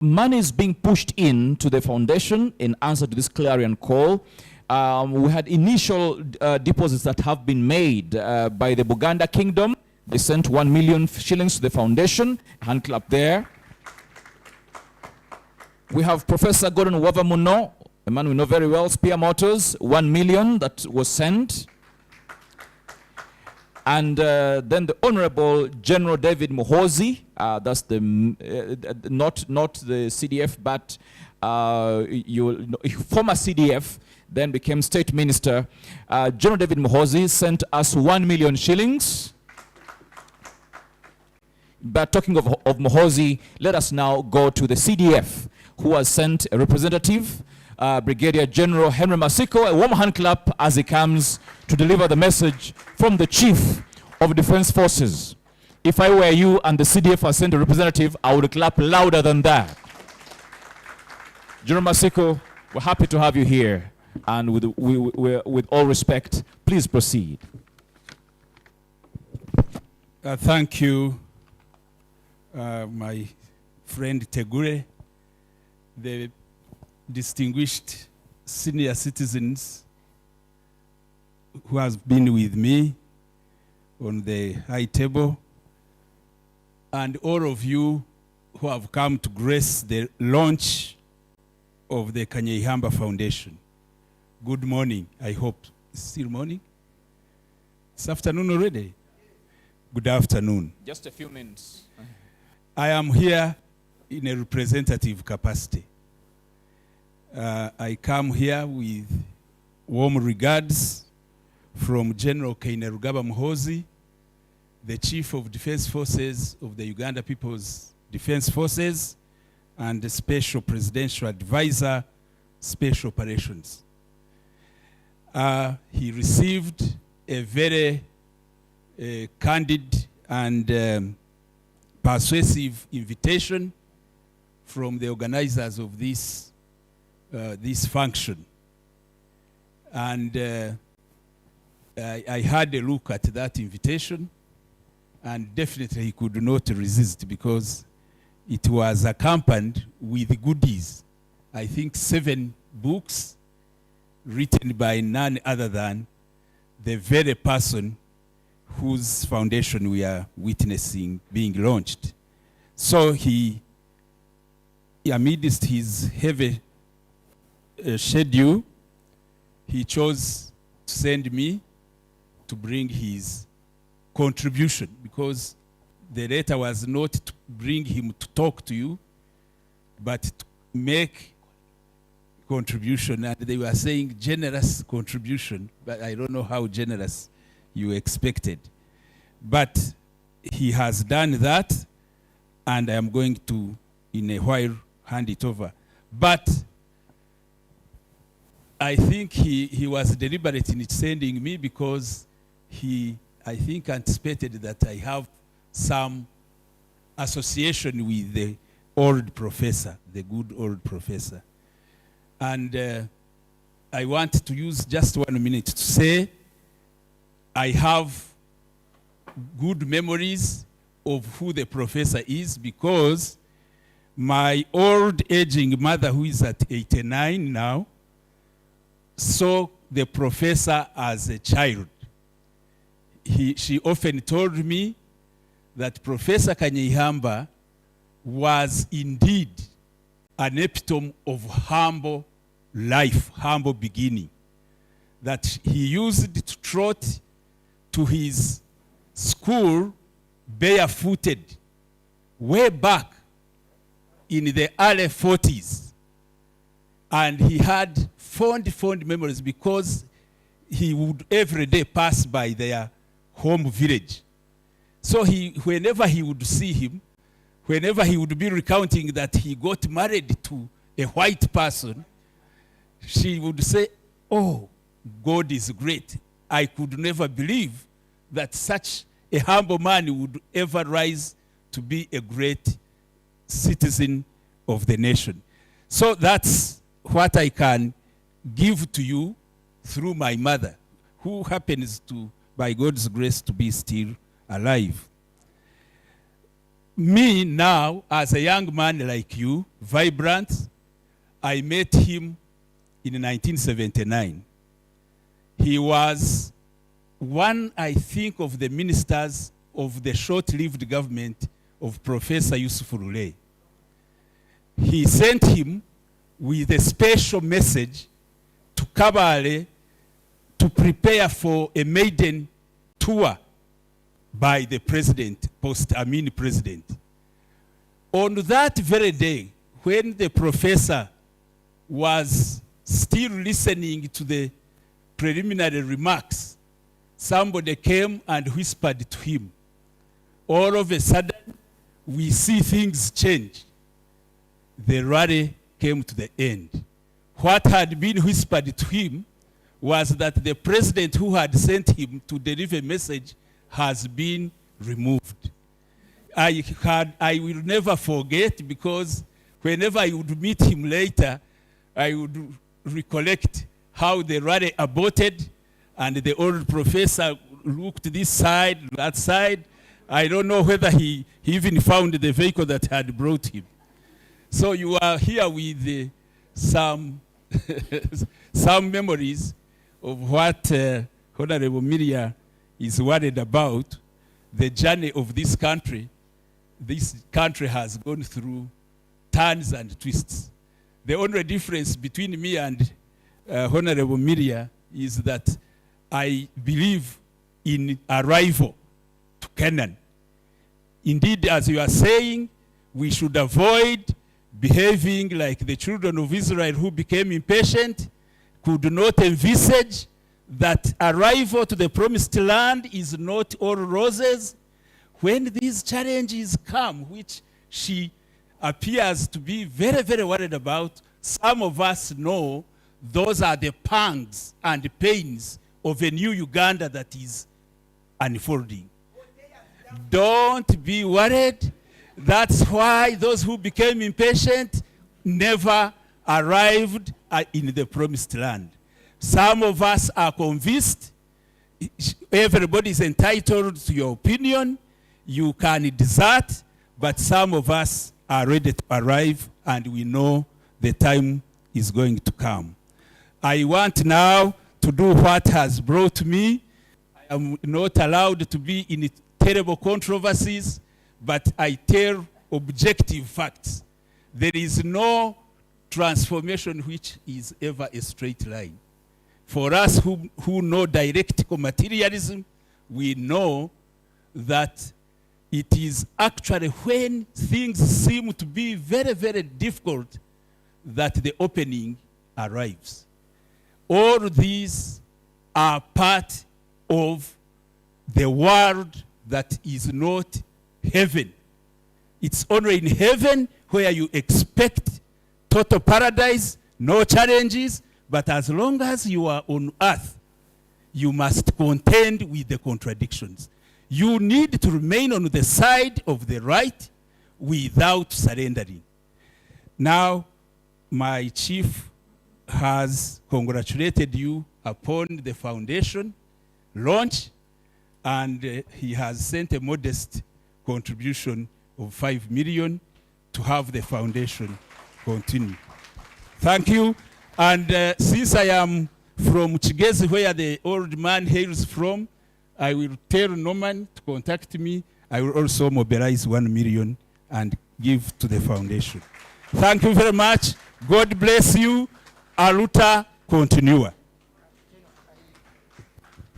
money is being pushed in to the foundation in answer to this clarion call. We had initial deposits that have been made by the Buganda Kingdom. They sent 1 million shillings to the foundation. Hand clap there. We have Professor Gordon Wavamuno, a man we know very well, Spear Motors, 1 million that was sent. And then the Honorable General David Muhoozi, that's the not the CDF, but former CDF, then became State Minister. General David Muhoozi sent us 1 million shillings. But talking of Muhoozi, let us now go to the CDF, who has sent a representative, Brigadier General Henry Masiko. A warm hand clap as he comes to deliver the message from the Chief of Defense Forces. If I were you and the CDF has sent a representative, I would clap louder than that. General Masiko, we're happy to have you here. And with all respect, please proceed. Thank you, my friend Tegure, the distinguished senior citizens who has been with me on the high table, and all of you who have come to grace the launch of the Kanyeihamba Foundation. Good morning, I hope. It's still morning? It's afternoon already? Good afternoon. Just a few minutes. I am here in a representative capacity. I come here with warm regards from General Kainerugaba Muhoozi, the Chief of Defense Forces of the Uganda People's Defense Forces, and the Special Presidential Advisor, Special Operations. He received a very candid and persuasive invitation from the organizers of this function. And I had a look at that invitation, and definitely he could not resist because it was accompanied with goodies. I think 7 books written by none other than the very person whose foundation we are witnessing being launched. So he, amidst his heavy schedule, he chose to send me to bring his contribution, because the letter was not to bring him to talk to you, but to make contribution. And they were saying generous contribution, but I don't know how generous you expected. But he has done that, and I am going to, in a while, hand it over. But I think he was deliberate in sending me because he, I think, anticipated that I have some association with the old professor, the good old professor. And I want to use just 1 minute to say I have good memories of who the professor is, because my old aging mother, who is at 89 now, saw the professor as a child. She often told me that Professor Kanyeihamba was indeed an epitome of humble life, humble beginning, that he used to trot to his school barefooted way back in the early 40s. And he had fond memories because he would every day pass by their home village. So whenever he would see him, whenever he would be recounting that he got married to a white person, she would say, "Oh, God is great. I could never believe that such a humble man would ever rise to be a great citizen of the nation." So that's what I can give to you through my mother, who happens to, by God's grace, to be still alive. me now, as a young man like you, vibrant, I met him in 1979. He was one, I think, of the ministers of the short-lived government of Professor Yusuf Lule. He sent him with a special message to Kabale to prepare for a maiden tour by the president, post-Amin president. On that very day, when the professor was still listening to the preliminary remarks, somebody came and whispered to him. All of a sudden, we see things change. The rally came to the end. What had been whispered to him was that the president who had sent him to deliver a message has been removed. I will never forget, because whenever I would meet him later, I would recollect how the rally aborted and the old professor looked this side, that side. I don't know whether he even found the vehicle that had brought him. So you are here with some memories of what Honorable Miria is worried about, the journey of this country. This country has gone through turns and twists. The only difference between me and Honorable Miria is that I believe in arrival to Canaan. Indeed, as you are saying, we should avoid behaving like the children of Israel who became impatient, could not envisage that arrival to the promised land is not all roses. When these challenges come, which she appears to be very, very worried about, some of us know those are the pangs and pains of a new Uganda that is unfolding. Don't be worried. That's why those who became impatient never arrived in the promised land. Some of us are convinced. Everybody is entitled to your opinion. You can desert, but some of us are ready to arrive, and we know the time is going to come. I want now to do what has brought me. I am not allowed to be in terrible controversies, but I tell objective facts. There is no transformation which is ever a straight line. For us who know dialectical materialism, we know that it is actually when things seem to be very, very difficult that the opening arrives. All these are part of the world that is not heaven. It's only in heaven where you expect total paradise, no challenges, but as long as you are on earth, you must contend with the contradictions. You need to remain on the side of the right without surrendering. Now, my chief has congratulated you upon the foundation launch, and he has sent a modest contribution of 5 million to have the foundation continue. Thank you. And since I am from Chigezi, where the old man hails from, I will tell Norman to contact me. I will also mobilize 1 million and give to the foundation. Thank you very much. God bless you. Aluta continua.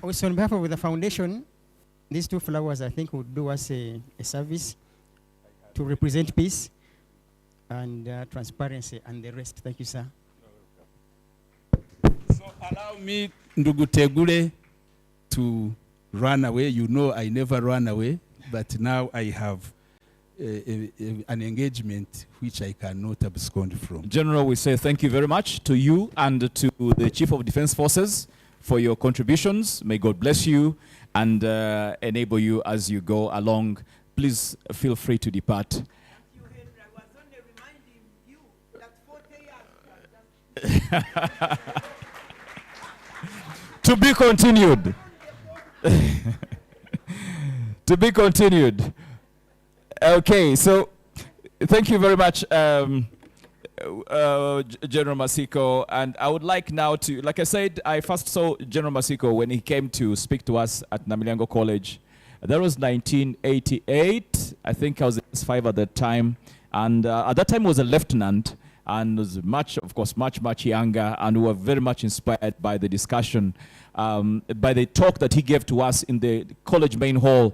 Also, on behalf of the foundation, these 2 flowers, I think, would do us a service to represent peace and transparency and the rest. Thank you, sir. So allow me, Ndugu Tegule, to run away. You know I never run away, but now I have an engagement which I cannot abscond from. General, we say thank you very much to you and to the Chief of Defense Forces for your contributions. May God bless you and enable you as you go along. Please feel free to depart. Thank you, Henry. I was only reminding you that 40 years are just... To be continued. To be continued. Okay, so thank you very much, General Masiko. And I would like now to, like I said, I first saw General Masiko when he came to speak to us at Namilyango College. That was 1988. I think I was S5 at that time. And at that time, I was a lieutenant and was much, of course, much younger. And we were very much inspired by the discussion, by the talk that he gave to us in the college main hall